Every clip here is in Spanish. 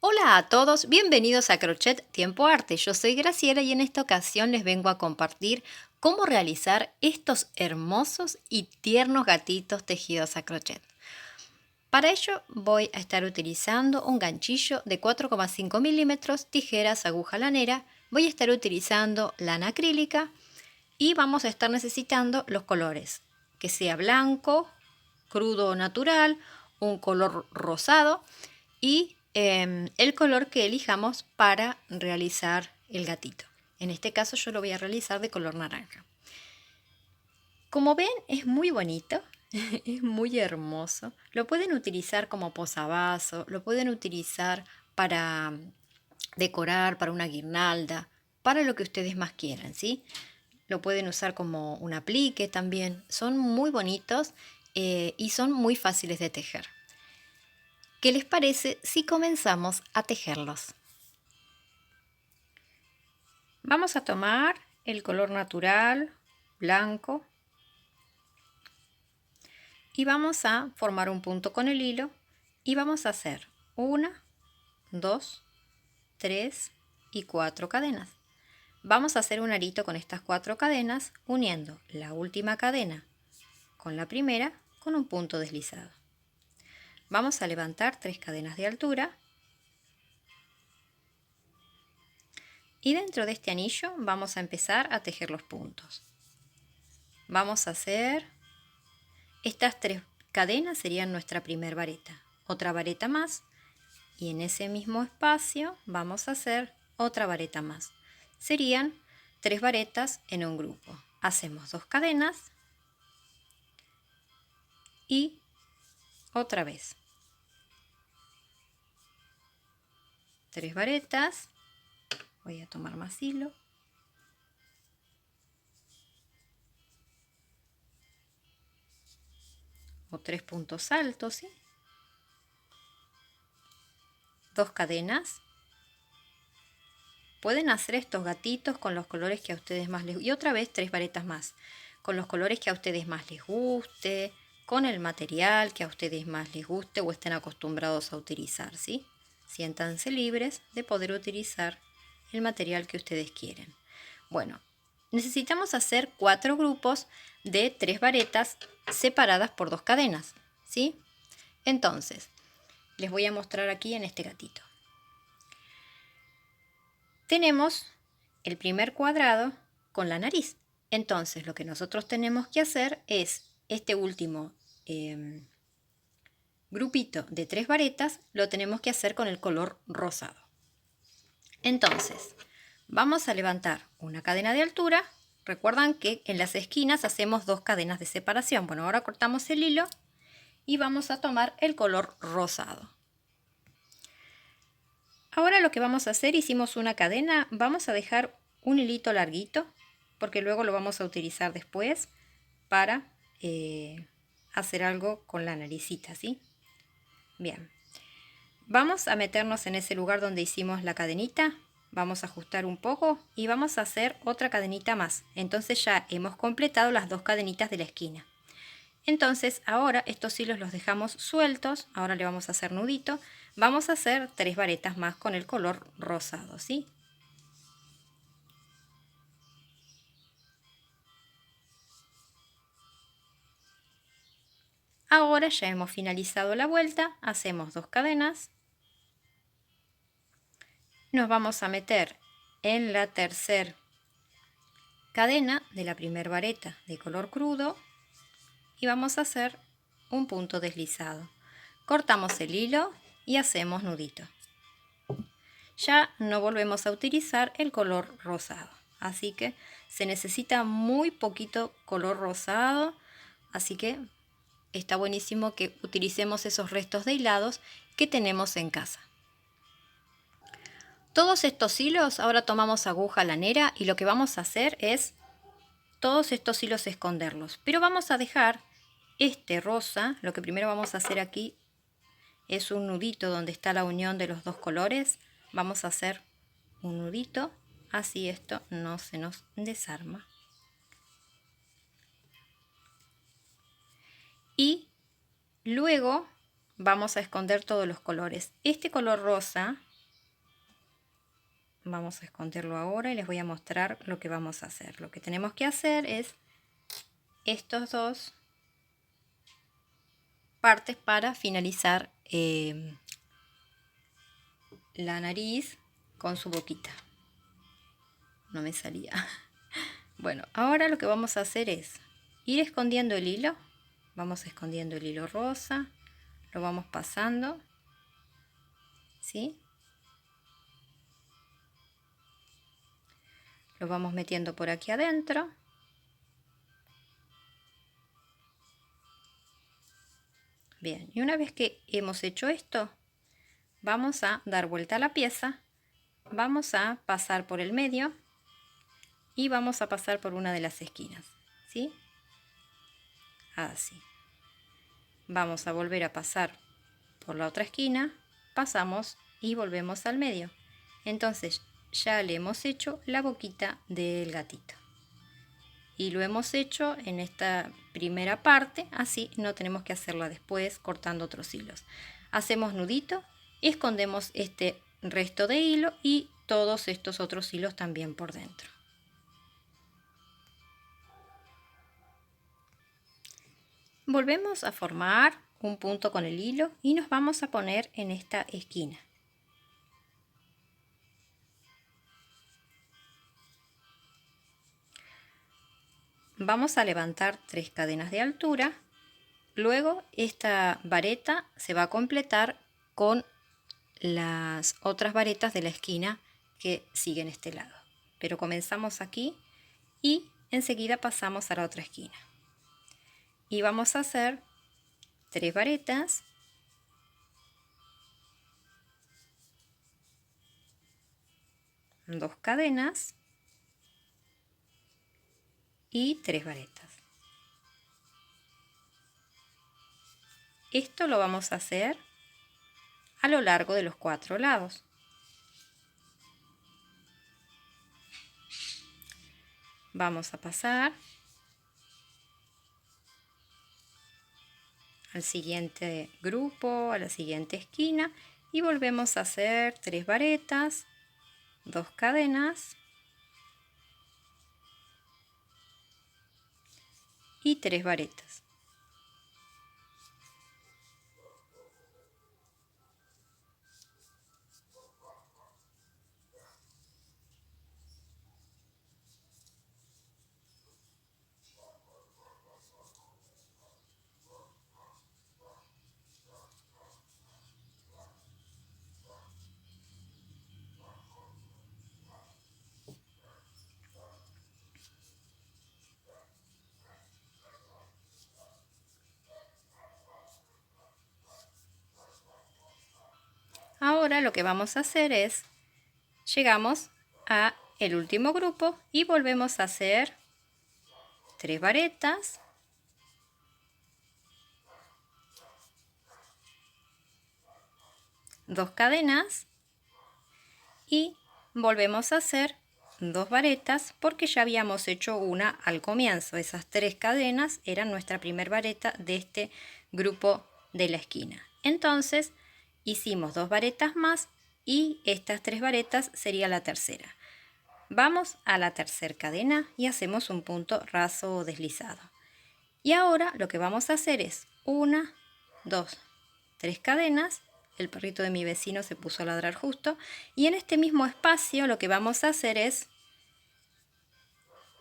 Hola a todos, bienvenidos a Crochet Tiempo Arte. Yo soy Graciela y en esta ocasión les vengo a compartir cómo realizar estos hermosos y tiernos gatitos tejidos a crochet. Para ello voy a estar utilizando un ganchillo de 4,5 milímetros, tijeras, aguja lanera, voy a estar utilizando lana acrílica y vamos a estar necesitando los colores, que sea blanco, crudo o natural, un color rosado y el color que elijamos para realizar el gatito. En este caso yo lo voy a realizar de color naranja. Como ven, es muy bonito, es muy hermoso. Lo pueden utilizar como posavasos, lo pueden utilizar para decorar, para una guirnalda, para lo que ustedes más quieran, ¿sí? Lo pueden usar como un aplique también. Son muy bonitos y son muy fáciles de tejer. ¿Qué les parece si comenzamos a tejerlos? Vamos a tomar el color natural, blanco, y vamos a formar un punto con el hilo y vamos a hacer 1, 2, 3 y 4 cadenas. Vamos a hacer un arito con estas 4 cadenas uniendo la última cadena con la primera con un punto deslizado. Vamos a levantar 3 cadenas de altura y dentro de este anillo vamos a empezar a tejer los puntos. Vamos a hacer estas 3 cadenas, serían nuestra primer vareta, otra vareta más y en ese mismo espacio vamos a hacer otra vareta más. Serían 3 varetas en un grupo. Hacemos 2 cadenas y otra vez 3 varetas. Voy a tomar más hilo. O 3 puntos altos, ¿sí? 2 cadenas. Pueden hacer estos gatitos con los colores que a ustedes más les guste. Y otra vez 3 varetas más. Con los colores que a ustedes más les guste. Con el material que a ustedes más les guste o estén acostumbrados a utilizar, ¿sí? Siéntanse libres de poder utilizar el material que ustedes quieren. Bueno, necesitamos hacer 4 grupos de 3 varetas separadas por 2 cadenas, ¿sí? Entonces, les voy a mostrar aquí en este gatito. Tenemos el primer cuadrado con la nariz. Entonces, lo que nosotros tenemos que hacer es este último grupito de 3 varetas, lo tenemos que hacer con el color rosado. Entonces, vamos a levantar una cadena de altura. Recuerdan que en las esquinas hacemos 2 cadenas de separación. Bueno, ahora cortamos el hilo y vamos a tomar el color rosado. Ahora lo que vamos a hacer, hicimos una cadena, vamos a dejar un hilito larguito, porque luego lo vamos a utilizar después para hacer algo con la naricita, ¿sí? Bien, vamos a meternos en ese lugar donde hicimos la cadenita, vamos a ajustar un poco y vamos a hacer otra cadenita más. Entonces ya hemos completado las 2 cadenitas de la esquina. Entonces ahora estos hilos los dejamos sueltos, ahora le vamos a hacer nudito, vamos a hacer 3 varetas más con el color rosado, ¿sí? Ahora ya hemos finalizado la vuelta, hacemos 2 cadenas, nos vamos a meter en la tercera cadena de la primera vareta de color crudo y vamos a hacer un punto deslizado. Cortamos el hilo y hacemos nudito. Ya no volvemos a utilizar el color rosado, así que se necesita muy poquito color rosado, así que está buenísimo que utilicemos esos restos de hilados que tenemos en casa. Todos estos hilos, ahora tomamos aguja lanera y lo que vamos a hacer es todos estos hilos esconderlos, pero vamos a dejar este rosa. Lo que primero vamos a hacer aquí es un nudito donde está la unión de los 2 colores. Vamos a hacer un nudito, así esto no se nos desarma. Y luego vamos a esconder todos los colores. Este color rosa vamos a esconderlo ahora y les voy a mostrar lo que vamos a hacer. Lo que tenemos que hacer es estos dos partes para finalizar la nariz con su boquita. No me salía. Bueno, ahora lo que vamos a hacer es ir escondiendo el hilo. Vamos escondiendo el hilo rosa, lo vamos pasando, ¿sí? Lo vamos metiendo por aquí adentro. Bien, y una vez que hemos hecho esto, vamos a dar vuelta a la pieza, vamos a pasar por el medio y vamos a pasar por una de las esquinas, ¿sí? Así. Vamos a volver a pasar por la otra esquina, pasamos y volvemos al medio. Entonces ya le hemos hecho la boquita del gatito. Y lo hemos hecho en esta primera parte, así no tenemos que hacerla después cortando otros hilos. Hacemos nudito, escondemos este resto de hilo y todos estos otros hilos también por dentro. Volvemos a formar un punto con el hilo y nos vamos a poner en esta esquina. Vamos a levantar 3 cadenas de altura, luego esta vareta se va a completar con las otras varetas de la esquina que siguen este lado. Pero comenzamos aquí y enseguida pasamos a la otra esquina. Y vamos a hacer 3 varetas, dos cadenas y 3 varetas. Esto lo vamos a hacer a lo largo de los 4 lados. Vamos a pasar al siguiente grupo, a la siguiente esquina y volvemos a hacer 3 varetas, 2 cadenas y 3 varetas. Ahora lo que vamos a hacer es, llegamos a el último grupo y volvemos a hacer 3 varetas, 2 cadenas y volvemos a hacer 2 varetas porque ya habíamos hecho una al comienzo. Esas 3 cadenas eran nuestra primer vareta de este grupo de la esquina. Entonces hicimos 2 varetas más y estas 3 varetas sería la tercera. Vamos a la tercera cadena y hacemos un punto raso o deslizado. Y ahora lo que vamos a hacer es 1, 2, 3 cadenas. El perrito de mi vecino se puso a ladrar justo. Y en este mismo espacio lo que vamos a hacer es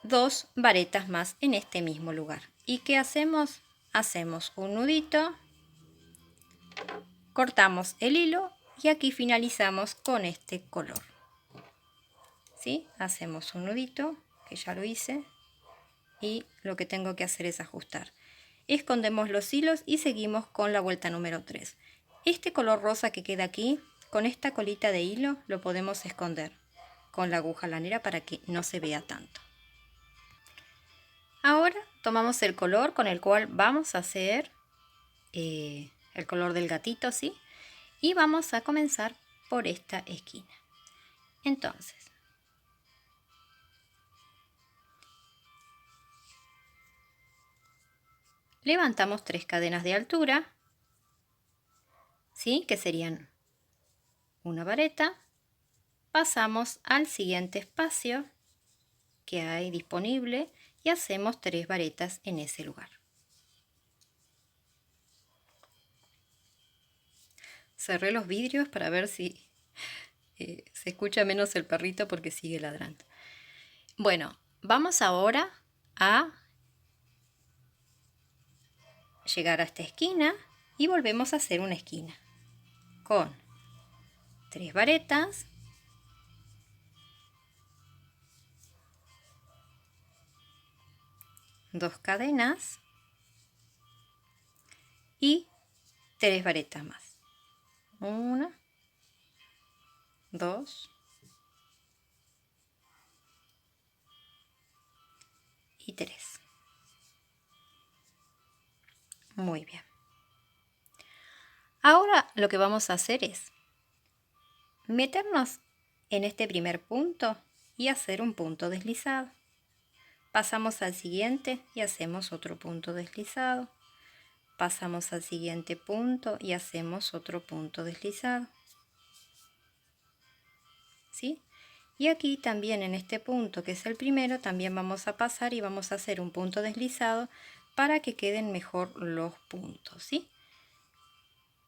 2 varetas más en este mismo lugar. ¿Y qué hacemos? Hacemos un nudito, cortamos el hilo y aquí finalizamos con este color. ¿Sí? Hacemos un nudito, que ya lo hice, y lo que tengo que hacer es ajustar. Escondemos los hilos y seguimos con la vuelta número 3. Este color rosa que queda aquí, con esta colita de hilo, lo podemos esconder con la aguja lanera para que no se vea tanto. Ahora tomamos el color con el cual vamos a hacer el color del gatito, ¿sí? Y vamos a comenzar por esta esquina. Entonces, levantamos 3 cadenas de altura, ¿sí? Que serían una vareta, pasamos al siguiente espacio que hay disponible y hacemos 3 varetas en ese lugar. Cerré los vidrios para ver si se escucha menos el perrito porque sigue ladrando. Bueno, vamos ahora a llegar a esta esquina y volvemos a hacer una esquina con 3 varetas, dos cadenas y 3 varetas más. 1, 2 y 3. Muy bien. Ahora lo que vamos a hacer es meternos en este primer punto y hacer un punto deslizado. Pasamos al siguiente y hacemos otro punto deslizado. Pasamos al siguiente punto y hacemos otro punto deslizado. ¿Sí? Y aquí también en este punto, que es el primero, también vamos a pasar y vamos a hacer un punto deslizado para que queden mejor los puntos, ¿sí?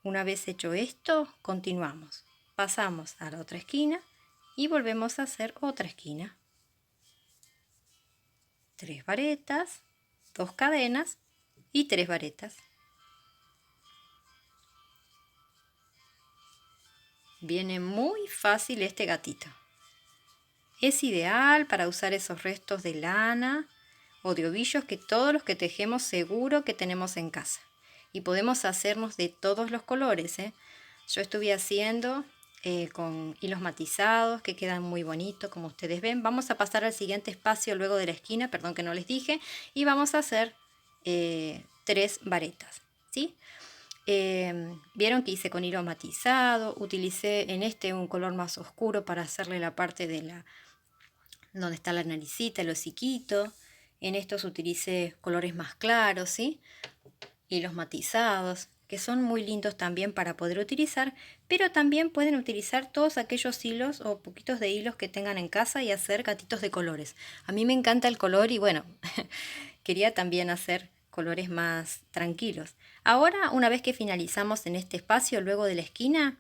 Una vez hecho esto, continuamos. Pasamos a la otra esquina y volvemos a hacer otra esquina. 3 varetas, 2 cadenas y 3 varetas. Viene muy fácil este gatito. Es ideal para usar esos restos de lana o de ovillos que todos los que tejemos seguro que tenemos en casa. Y podemos hacernos de todos los colores, ¿eh? Yo estuve haciendo con hilos matizados que quedan muy bonitos, como ustedes ven. Vamos a pasar al siguiente espacio luego de la esquina, perdón que no les dije, y vamos a hacer 3 varetas, ¿sí? Vieron que hice con hilo matizado, utilicé en este un color más oscuro para hacerle la parte de la donde está la naricita, el hociquito. En estos utilicé colores más claros, ¿sí? Hilos matizados, que son muy lindos también para poder utilizar, pero también pueden utilizar todos aquellos hilos o poquitos de hilos que tengan en casa y hacer gatitos de colores. A mí me encanta el color y bueno, quería también hacer colores más tranquilos. Ahora, una vez que finalizamos en este espacio, luego de la esquina,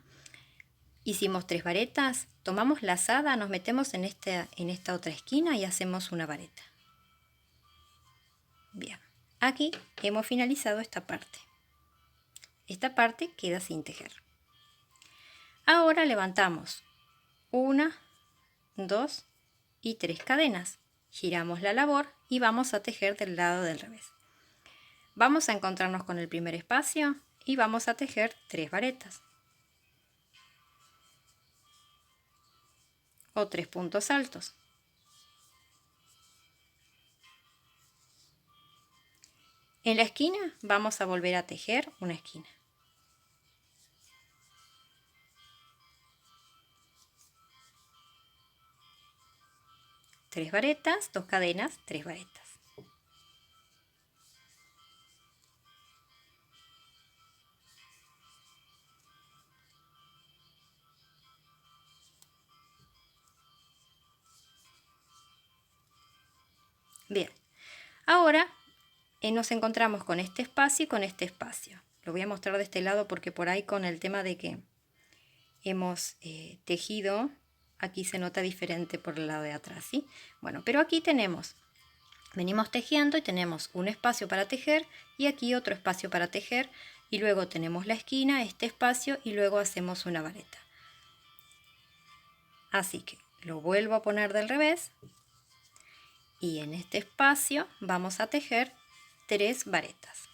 hicimos 3 varetas, tomamos la lazada, nos metemos en esta otra esquina y hacemos una vareta. Bien, aquí hemos finalizado esta parte. Esta parte queda sin tejer. Ahora levantamos 1, 2 y 3 cadenas. Giramos la labor y vamos a tejer del lado del revés. Vamos a encontrarnos con el primer espacio y vamos a tejer 3 varetas o 3 puntos altos. En la esquina vamos a volver a tejer una esquina. Tres varetas, 2 cadenas, 3 varetas. Bien, ahora nos encontramos con este espacio y con este espacio. Lo voy a mostrar de este lado porque por ahí con el tema de que hemos tejido, aquí se nota diferente por el lado de atrás, ¿sí? Bueno, pero aquí venimos tejiendo y tenemos un espacio para tejer y aquí otro espacio para tejer y luego tenemos la esquina, este espacio y luego hacemos una vareta. Así que lo vuelvo a poner del revés y en este espacio vamos a tejer 3 varetas.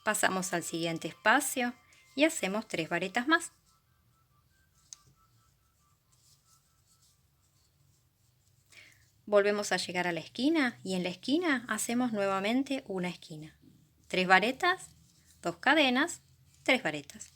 Pasamos al siguiente espacio y hacemos 3 varetas más. Volvemos a llegar a la esquina y en la esquina hacemos nuevamente una esquina. 3 varetas, 2 cadenas, 3 varetas.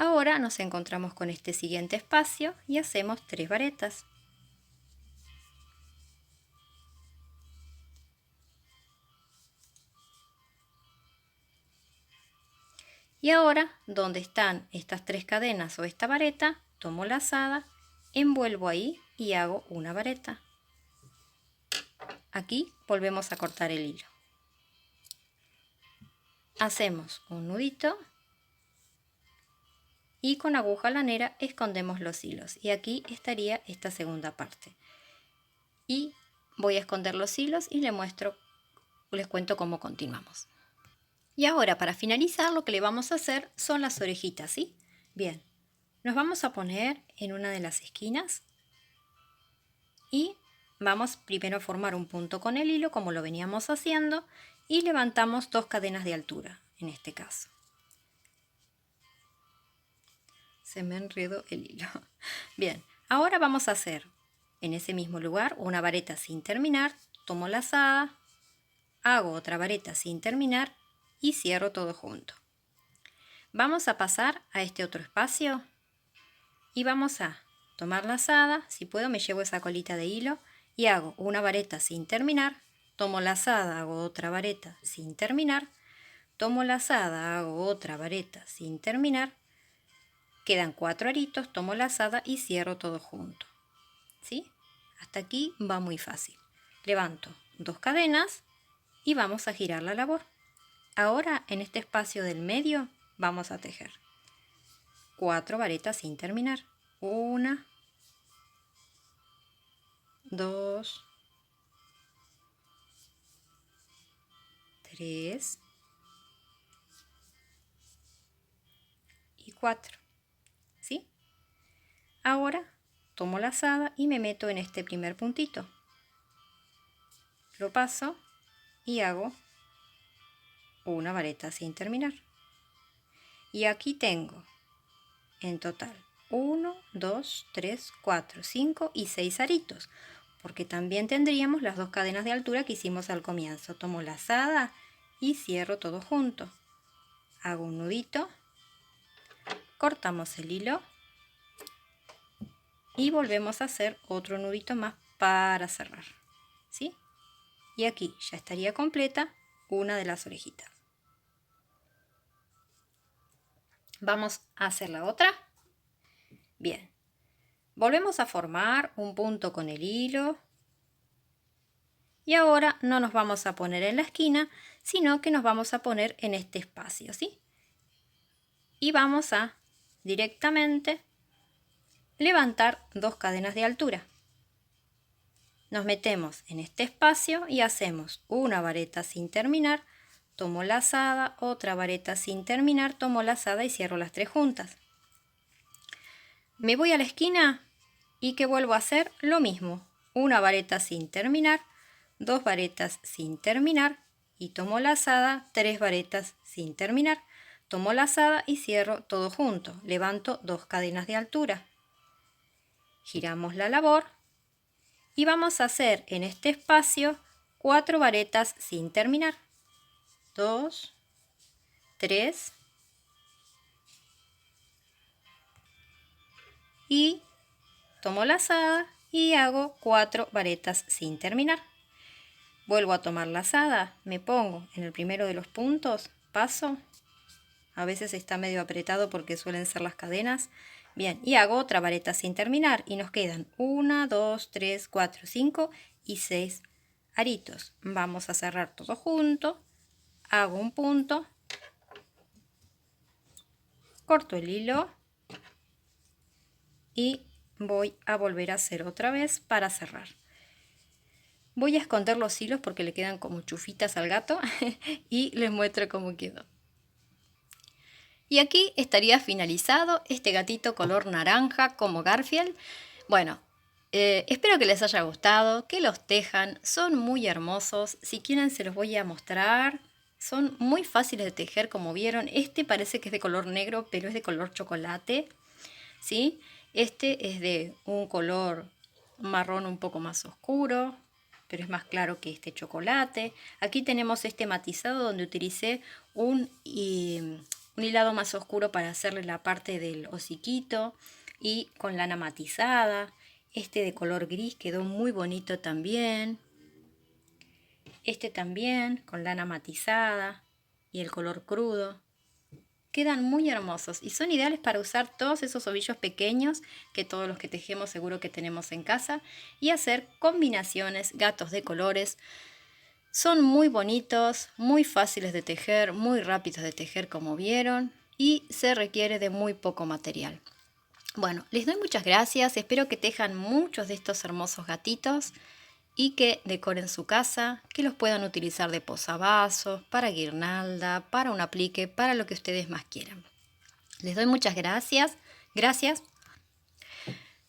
Ahora nos encontramos con este siguiente espacio y hacemos 3 varetas. Y ahora, donde están estas 3 cadenas o esta vareta, tomo lazada, envuelvo ahí y hago una vareta. Aquí volvemos a cortar el hilo. Hacemos un nudito y con aguja lanera escondemos los hilos. Y aquí estaría esta segunda parte. Y voy a esconder los hilos y les cuento cómo continuamos. Y ahora, para finalizar, lo que le vamos a hacer son las orejitas, ¿sí? Bien, nos vamos a poner en una de las esquinas y vamos primero a formar un punto con el hilo, como lo veníamos haciendo, y levantamos 2 cadenas de altura, en este caso. Se me enredó el hilo. Bien, ahora vamos a hacer en ese mismo lugar una vareta sin terminar, tomo lazada, hago otra vareta sin terminar y cierro todo junto. Vamos a pasar a este otro espacio y vamos a tomar lazada, si puedo me llevo esa colita de hilo y hago una vareta sin terminar, tomo lazada, hago otra vareta sin terminar, tomo lazada, hago otra vareta sin terminar, quedan 4 aritos, tomo lazada y cierro todo junto. ¿Sí? Hasta aquí va muy fácil. Levanto 2 cadenas y vamos a girar la labor. Ahora en este espacio del medio vamos a tejer 4 varetas sin terminar. 1, 2, 3 y 4. ¿Sí? Ahora tomo lazada y me meto en este primer puntito. Lo paso y hago una vareta sin terminar. Y aquí tengo en total 1, 2, 3, 4, 5 y 6 aritos, porque también tendríamos las 2 cadenas de altura que hicimos al comienzo. Tomo lazada y cierro todo junto. Hago un nudito, cortamos el hilo y volvemos a hacer otro nudito más para cerrar. ¿Sí? Y aquí ya estaría completa una de las orejitas. Vamos a hacer la otra. Bien, volvemos a formar un punto con el hilo y ahora no nos vamos a poner en la esquina, sino que nos vamos a poner en este espacio, ¿sí? Y vamos a directamente levantar 2 cadenas de altura. Nos metemos en este espacio y hacemos una vareta sin terminar, tomo lazada, otra vareta sin terminar, tomo lazada y cierro las 3 juntas. Me voy a la esquina y que vuelvo a hacer lo mismo, una vareta sin terminar, 2 varetas sin terminar y tomo lazada, 3 varetas sin terminar, tomo lazada y cierro todo junto, levanto 2 cadenas de altura. Giramos la labor y vamos a hacer en este espacio 4 varetas sin terminar. 2, 3 y tomo lazada y hago 4 varetas sin terminar. Vuelvo a tomar lazada, me pongo en el primero de los puntos, paso, a veces está medio apretado porque suelen ser las cadenas. Bien, y hago otra vareta sin terminar y nos quedan 1, 2, 3, 4, 5 y 6 aritos. Vamos a cerrar todo junto, hago un punto, corto el hilo y voy a volver a hacer otra vez para cerrar. Voy a esconder los hilos porque le quedan como chufitas al gato y les muestro cómo quedó. Y aquí estaría finalizado este gatito color naranja como Garfield. Bueno, espero que les haya gustado, que los tejan, son muy hermosos. Si quieren se los voy a mostrar. Son muy fáciles de tejer, como vieron. Este parece que es de color negro, pero es de color chocolate, ¿sí? Este es de un color marrón un poco más oscuro, pero es más claro que este chocolate. Aquí tenemos este matizado donde utilicé un hilado más oscuro para hacerle la parte del hociquito y con lana matizada. Este de color gris quedó muy bonito también. Este también con lana matizada y el color crudo. Quedan muy hermosos y son ideales para usar todos esos ovillos pequeños que todos los que tejemos seguro que tenemos en casa y hacer combinaciones, gatos de colores. Son muy bonitos, muy fáciles de tejer, muy rápidos de tejer como vieron y se requiere de muy poco material. Bueno, les doy muchas gracias, espero que tejan muchos de estos hermosos gatitos y que decoren su casa, que los puedan utilizar de posavasos, para guirnalda, para un aplique, para lo que ustedes más quieran. Les doy muchas gracias, gracias.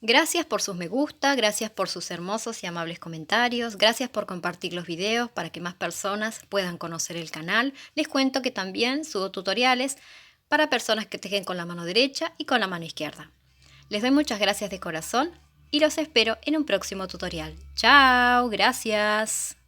Gracias por sus me gusta, gracias por sus hermosos y amables comentarios, gracias por compartir los videos para que más personas puedan conocer el canal. Les cuento que también subo tutoriales para personas que tejen con la mano derecha y con la mano izquierda. Les doy muchas gracias de corazón y los espero en un próximo tutorial. ¡Chao! Gracias.